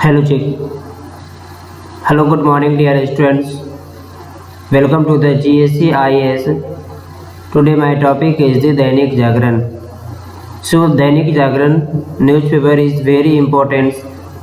Hello, check. Hello, good morning, dear students. Welcome to the GSC IAS. Today, my topic is the Dainik Jagran. So, Dainik Jagran newspaper is very important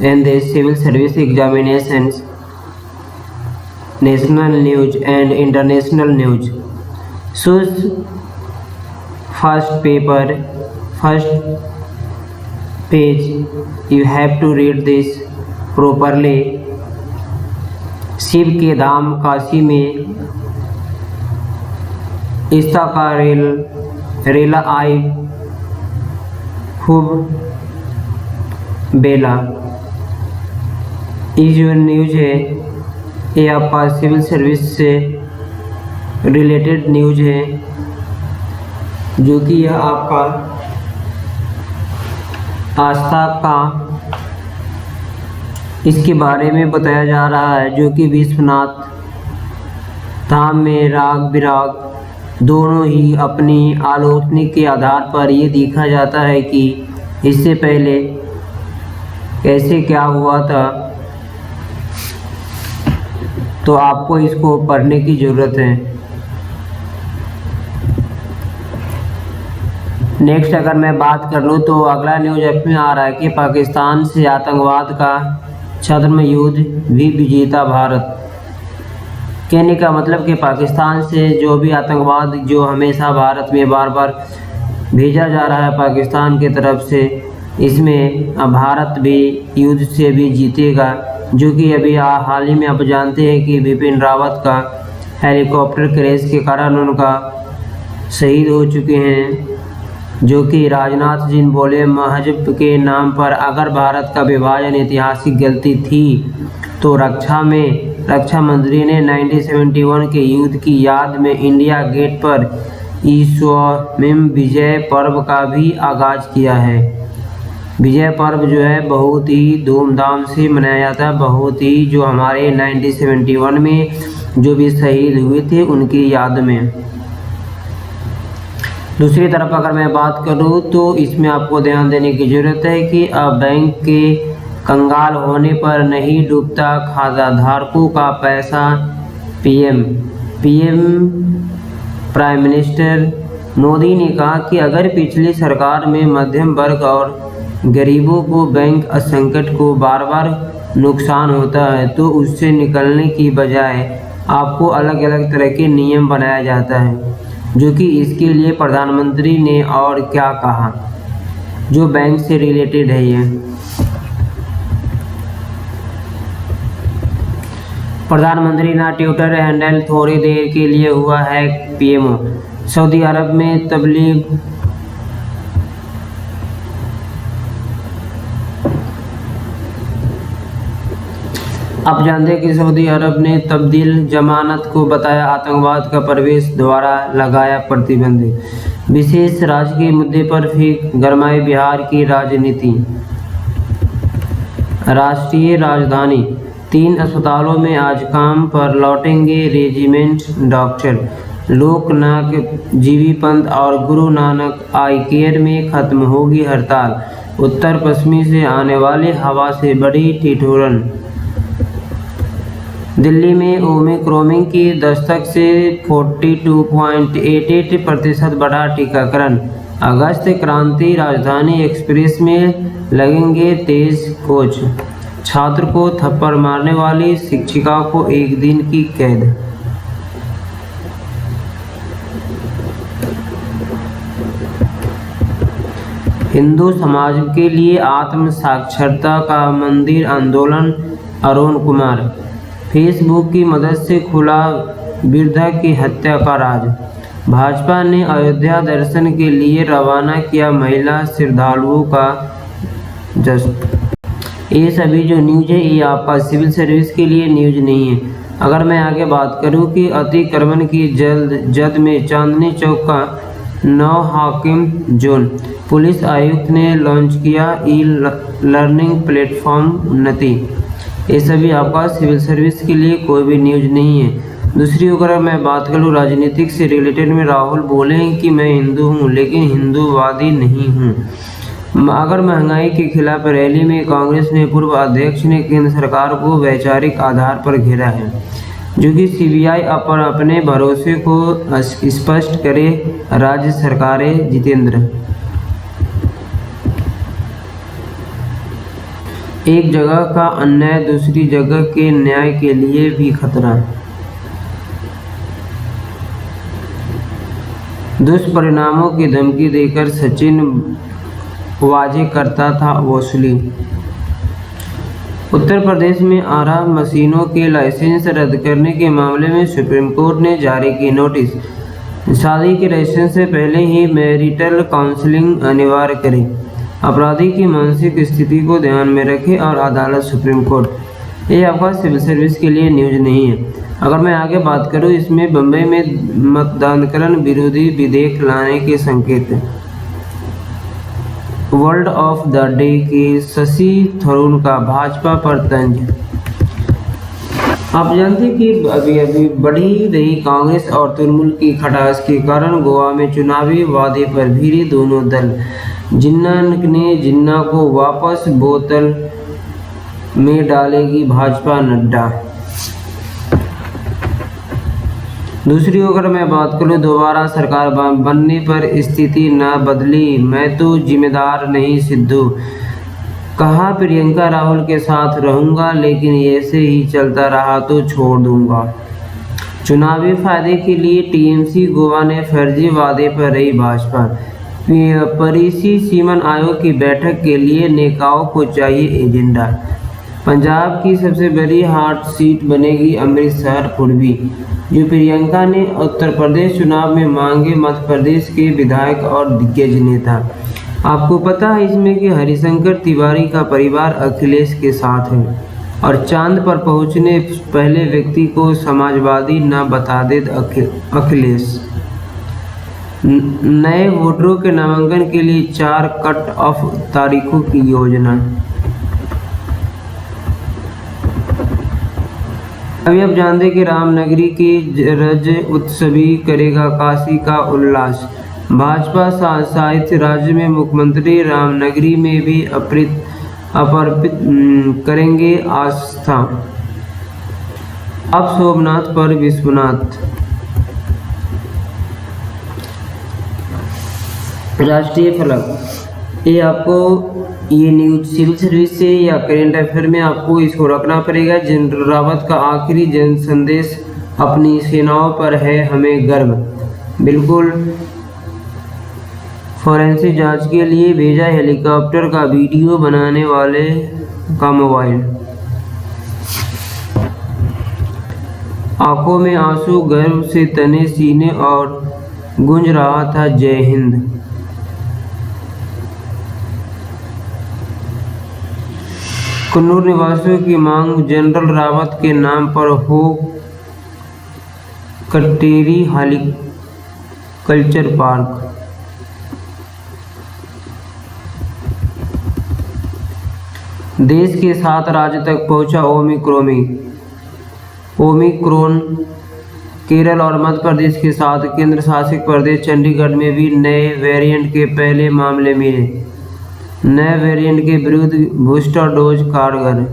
in the civil service examinations, national news and international news. So, first page, you have to read this properly. Shiv के धाम काशी में इस्ता का रेला आई खूब बेला। ये जो news है ये आपका सिविल सर्विस से रिलेटेड न्यूज़ है, जो कि यह आपका आस्था का इसके बारे में बताया जा रहा है, जो कि विश्वनाथ धाम में राग विराग दोनों ही अपनी आलोचना के आधार पर ये देखा जाता है कि इससे पहले कैसे क्या हुआ था। तो आपको इसको पढ़ने की ज़रूरत है। नेक्स्ट अगर मैं बात कर लूँ तो अगला न्यूज़ इसमें आ रहा है कि पाकिस्तान से आतंकवाद का छद्म युद्ध भी विजेता भारत। कहने का मतलब कि पाकिस्तान से जो भी आतंकवाद जो हमेशा भारत में बार बार भेजा जा रहा है पाकिस्तान की तरफ से, इसमें भारत भी युद्ध से भी जीतेगा। जो कि अभी हाल ही में आप जानते हैं कि बिपिन रावत का हेलीकॉप्टर क्रैश के कारण उनका शहीद हो चुके हैं। जो कि राजनाथ जी बोले महजब के नाम पर अगर भारत का विभाजन ऐतिहासिक गलती थी तो रक्षा मंत्री ने 1971 के युद्ध की याद में इंडिया गेट पर ईश्वमिम विजय पर्व का भी आगाज किया है। विजय पर्व जो है बहुत ही धूमधाम से मनाया जाता है, बहुत ही जो हमारे 1971 में जो भी शहीद हुए थे उनकी याद में। दूसरी तरफ अगर मैं बात करूं तो इसमें आपको ध्यान देने की ज़रूरत है कि अब बैंक के कंगाल होने पर नहीं डूबता खाताधारकों का पैसा। पीएम प्राइम मिनिस्टर मोदी ने कहा कि अगर पिछली सरकार में मध्यम वर्ग और गरीबों को बैंक संकट को बार बार नुकसान होता है तो उससे निकलने की बजाय आपको अलग अलग तरह के नियम बनाया जाता है। जो कि इसके लिए प्रधानमंत्री ने और क्या कहा, जो बैंक से रिलेटेड है। ये प्रधानमंत्री ना ट्विटर हैंडल थोड़ी देर के लिए हुआ है पीएमओ। सऊदी अरब में तबलीग आप जानते हैं कि सऊदी अरब ने तब्दील जमानत को बताया आतंकवाद का प्रवेश द्वारा लगाया प्रतिबंध। विशेष राजकीय मुद्दे पर फिर गरमाई बिहार की राजनीति। राष्ट्रीय राजधानी 3 अस्पतालों में आज काम पर लौटेंगे रेजिमेंट डॉक्टर। लोकनायक जीवी पंत और गुरु नानक आई केयर में खत्म होगी हड़ताल। उत्तर पश्चिमी से आने वाली हवा से बड़ी ठिठुरन। दिल्ली में ओमिक्रॉन की दस्तक से 42.88% बढ़ा टीकाकरण। अगस्त क्रांति राजधानी एक्सप्रेस में लगेंगे तेज कोच। छात्र को थप्पड़ मारने वाली शिक्षिका को 1 दिन की कैद। हिंदू समाज के लिए आत्म साक्षरता का मंदिर आंदोलन। अरुण कुमार फेसबुक की मदद से खुला वृद्धा की हत्या का राज। भाजपा ने अयोध्या दर्शन के लिए रवाना किया महिला श्रद्धालुओं का जश्न। ये सभी जो न्यूज़ है ये आपका सिविल सर्विस के लिए न्यूज़ नहीं है। अगर मैं आगे बात करूं कि अतिक्रमण की जद में चांदनी चौक का 9 हाकिम जोन। पुलिस आयुक्त ने लॉन्च किया ई लर्निंग प्लेटफॉर्म उन्नति। ये सभी आपका सिविल सर्विस के लिए कोई भी न्यूज़ नहीं है। दूसरी अगर मैं बात करूँ राजनीतिक से रिलेटेड में, राहुल बोले हैं कि मैं हिंदू हूँ लेकिन हिंदूवादी नहीं हूँ। अगर महंगाई के खिलाफ रैली में कांग्रेस में पूर्व अध्यक्ष ने केंद्र सरकार को वैचारिक आधार पर घेरा है, जो कि सीबीआई पर अपने भरोसे को स्पष्ट करे। राज्य सरकारें जितेंद्र। एक जगह का अन्याय दूसरी जगह के न्याय के लिए भी खतरा। दुष्परिणामों की धमकी देकर सचिन वाजे करता था वसूली। उत्तर प्रदेश में आरा मशीनों के लाइसेंस रद्द करने के मामले में सुप्रीम कोर्ट ने जारी की नोटिस। शादी के लाइसेंस से पहले ही मैरिटल काउंसलिंग अनिवार्य करें। अपराधी की मानसिक स्थिति को ध्यान में रखें और अदालत सुप्रीम कोर्ट। ये आपका सिविल सर्विस के लिए न्यूज नहीं है। अगर मैं आगे बात करूं, इसमें बम्बई में मतदानकरण विरोधी विधेयक लाने के संकेत। वर्ल्ड ऑफ द डे के शशि थरूर का भाजपा पर तंज। आप जानते हैं कि अभी बढ़ी रही कांग्रेस और तृणमूल की खटास के कारण गोवा में चुनावी वादे पर भिड़े दोनों दल। जिन्ना ने जिन्ना को वापस बोतल में डालेगी भाजपा, नड्डा। दूसरी ओर मैं बात करूं, दोबारा सरकार बनने पर स्थिति न बदली, मैं तो जिम्मेदार नहीं सिद्धू। कहा प्रियंका राहुल के साथ रहूंगा, लेकिन ऐसे ही चलता रहा तो छोड़ दूंगा। चुनावी फायदे के लिए टीएमसी गोवा ने फर्जी वादे पर रही भाजपा। पीसी सीमन आयोग की बैठक के लिए नेताओं को चाहिए एजेंडा। पंजाब की सबसे बड़ी हॉट सीट बनेगी अमृतसर पूर्वी, जो प्रियंका ने उत्तर प्रदेश चुनाव में मांगे। मध्य प्रदेश के विधायक और दिग्गज नेता। आपको पता है इसमें कि हरिशंकर तिवारी का परिवार अखिलेश के साथ है और चांद पर पहुंचने पहले व्यक्ति को समाजवादी न बता दे अखिलेश। नए वोटरों के नामांकन के लिए 4 कट ऑफ तारीखों की योजना। अभी आप जानते कि रामनगरी की रज उत्सवी करेगा काशी का उल्लास। भाजपा शासित राज्य में मुख्यमंत्री रामनगरी में भी अर्पित करेंगे आस्था। अब सोमनाथ पर विश्वनाथ। राष्ट्रीय फलक। ये आपको ये न्यूज सिविल सर्विस से या करेंट अफेयर में आपको इसको रखना पड़ेगा। जनरल रावत का आखिरी जन संदेश, अपनी सेनाओं पर है हमें गर्व। बिल्कुल। फोरेंसिक जांच के लिए भेजा हेलीकॉप्टर का वीडियो बनाने वाले का मोबाइल। आंखों में आंसू, गर्व से तने सीने और गूंज रहा था जय हिंद। कन्नूर निवासियों की मांग, जनरल रावत के नाम पर हो कटेरी हॉर्टिकल्चर पार्क। देश के 7 राज्य तक पहुंचा ओमिक्रॉन। केरल और मध्य प्रदेश के साथ केंद्र शासित प्रदेश चंडीगढ़ में भी नए वेरिएंट के पहले मामले मिले। नए वेरिएंट के विरुद्ध बूस्टर डोज कारगर।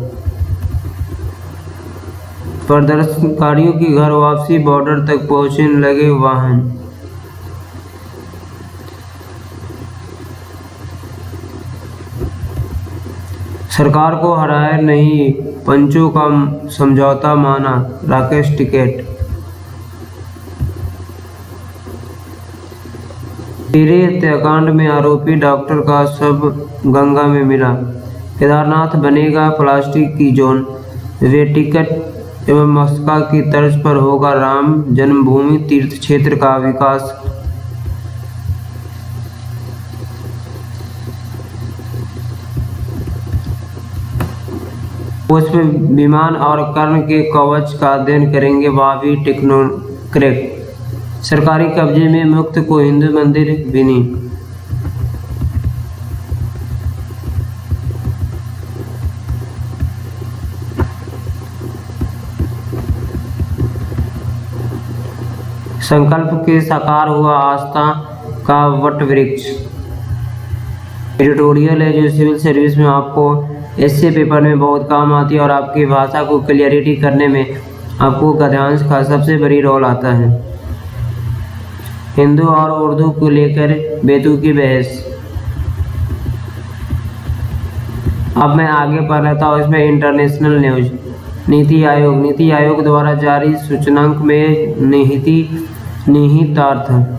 प्रदर्शनकारियों की घर वापसी, बॉर्डर तक पहुंचने लगे वाहन। सरकार को हराया नहीं, पंचों का समझौता माना, राकेश टिकैत। टिहरी हत्याकांड में आरोपी डॉक्टर का शव गंगा में मिला। केदारनाथ बनेगा प्लास्टिक की जोन। वेटिकन एवं मस्का की तर्ज पर होगा राम जन्मभूमि तीर्थ क्षेत्र का विकास। पुष्प विमान और कर्ण के कवच का अध्ययन करेंगे वावी टेक्नोक्रेट। सरकारी कब्जे में मुक्त को हिंदू मंदिर बिनी। संकल्प के साकार हुआ आस्था का वट वृक्ष। एडिटोरियल है जो सिविल सर्विस में आपको एसए पेपर में बहुत काम आती है और आपकी भाषा को क्लियरिटी करने में आपको गद्यांश का सबसे बड़ी रोल आता है। हिंदू और उर्दू को लेकर बेतुकी बहस। अब मैं आगे पढ़ लेता हूँ इसमें इंटरनेशनल न्यूज। नीति आयोग द्वारा जारी सूचकांक में निहितार्थ।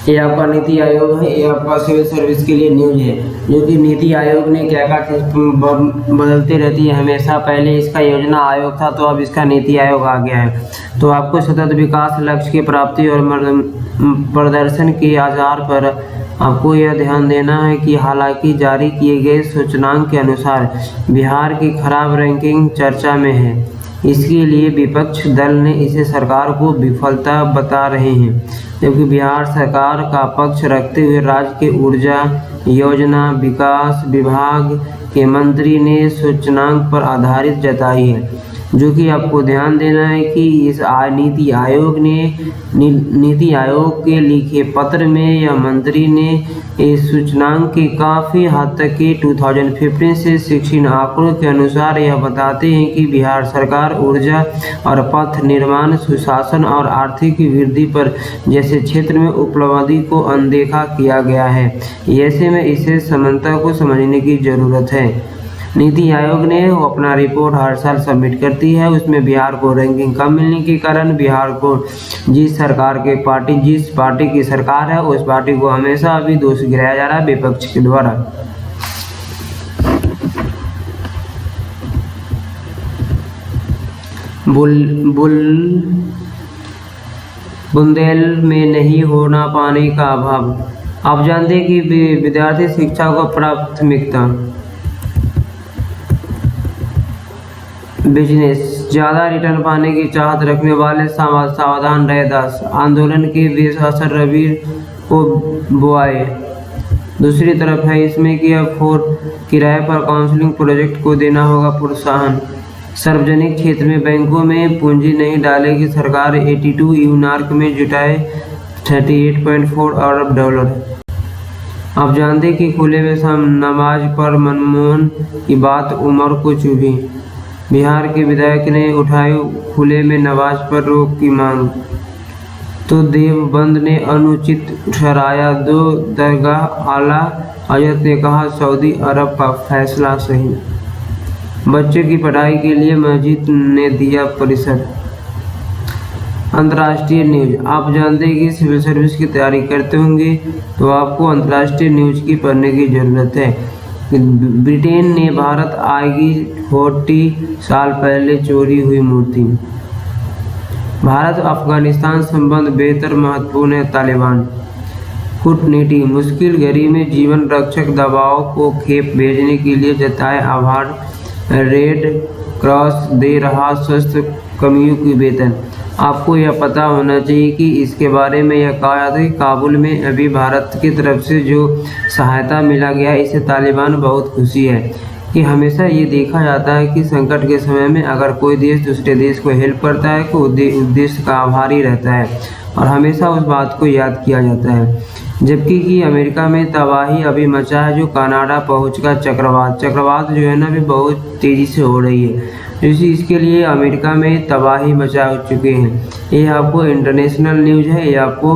ये आपका नीति आयोग है, ये आपका सिविल सर्विस के लिए न्यूज है, जो कि नीति आयोग ने क्या बदलती रहती है हमेशा। पहले इसका योजना आयोग था, तो अब इसका नीति आयोग आ गया है। तो आपको सतत विकास लक्ष्य की प्राप्ति और प्रदर्शन के आधार पर आपको यह ध्यान देना है कि हालांकि जारी किए गए सूचकांक के अनुसार बिहार की खराब रैंकिंग चर्चा में है, इसके लिए विपक्ष दल ने इसे सरकार को विफलता बता रहे हैं, जबकि बिहार सरकार का पक्ष रखते हुए राज्य के ऊर्जा योजना विकास विभाग के मंत्री ने सूचकांक पर आधारित जताई है। जो कि आपको ध्यान देना है कि इस नीति आयोग के लिखे पत्र में या मंत्री ने इस सूचकांक के काफ़ी हद तक के 2015 से 16 आंकड़ों के अनुसार यह बताते हैं कि बिहार सरकार ऊर्जा और पथ निर्माण, सुशासन और आर्थिक वृद्धि पर जैसे क्षेत्र में उपलब्धि को अनदेखा किया गया है। ऐसे में इसे समानता को समझने की ज़रूरत है। नीति आयोग ने अपना रिपोर्ट हर साल सबमिट करती है। उसमें बिहार को रैंकिंग कम मिलने के कारण बिहार को जिस पार्टी की सरकार है उस पार्टी को हमेशा अभी दोष गिराया जा रहा है विपक्ष के द्वारा। बुंदेल में नहीं होना पानी का अभाव। आप जानते हैं कि विद्यार्थी शिक्षा को प्राथमिकता। बिजनेस। ज़्यादा रिटर्न पाने की चाहत रखने वाले सावधान रहे। 10 आंदोलन के बेअसर रवि को बुआए। दूसरी तरफ है इसमें कि अब 4 किराए पर काउंसलिंग प्रोजेक्ट को देना होगा प्रोत्साहन। सार्वजनिक क्षेत्र में बैंकों में पूंजी नहीं डालेगी सरकार। 82 यूनार्क में जुटाए $38.4 अरब। आप जानते कि खुले में नमाज पर मनमोहन की बात उमर को चुभी। बिहार के विधायक ने उठाई खुले में नमाज पर रोक की मांग, तो देवबंद ने अनुचित ठहराया। 2 दरगाह आला हजरत ने कहा सऊदी अरब का फैसला सही। बच्चों की पढ़ाई के लिए मस्जिद ने दिया परिसर। अंतर्राष्ट्रीय न्यूज। आप जानते हैं कि सिविल सर्विस की तैयारी करते होंगे तो आपको अंतर्राष्ट्रीय न्यूज की पढ़ने की ज़रूरत है। ब्रिटेन ने भारत आएगी 40 साल पहले चोरी हुई मूर्ति। भारत अफगानिस्तान संबंध बेहतर महत्वपूर्ण है। तालिबान। कूटनीति। मुश्किल घड़ी में जीवन रक्षक दवाओं को खेप भेजने के लिए जताए आभार। रेड क्रॉस दे रहा स्वास्थ्य कर्मियों की वेतन। आपको यह पता होना चाहिए कि इसके बारे में यह कहा जाता है कि काबुल में अभी भारत की तरफ से जो सहायता मिला गया इससे तालिबान बहुत खुशी है। कि हमेशा ये देखा जाता है कि संकट के समय में अगर कोई देश दूसरे देश को हेल्प करता है तो उस देश का आभारी रहता है और हमेशा उस बात को याद किया जाता है। जबकि कि अमेरिका में तबाही अभी मचा है जो कनाडा पहुंचकर चक्रवात जो है ना अभी बहुत तेज़ी से हो रही है, इसके लिए अमेरिका में तबाही मचा चुके हैं। ये आपको इंटरनेशनल न्यूज़ है, ये आपको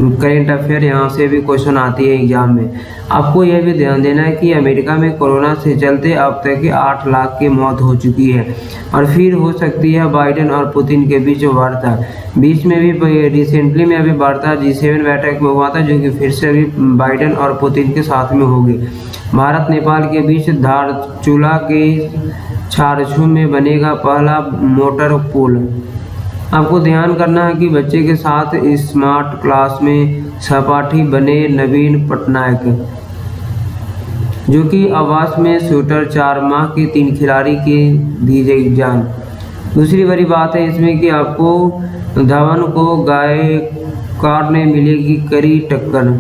करेंट अफेयर यहाँ से भी क्वेश्चन आती है एग्जाम में। आपको यह भी ध्यान देना है कि अमेरिका में कोरोना से चलते अब तक के 8 लाख की मौत हो चुकी है और फिर हो सकती है बाइडेन और पुतिन के बीच वार्ता। बीच में भी रिसेंटली में अभी वार्ता G7 बैठक में हुआ था जो कि फिर से अभी बाइडेन और पुतिन के साथ में होगी। भारत नेपाल के बीच धारचूला के छारछू में बनेगा पहला मोटर पुल। आपको ध्यान करना है कि बच्चे के साथ स्मार्ट क्लास में सहपाठी बने नवीन पटनायक, जो कि आवास में शूटर 4 माह के 3 खिलाड़ी की दी गई जान। दूसरी बड़ी बात है इसमें कि आपको धवन को गायकवाड़ ने मिलेगी कड़ी टक्कर।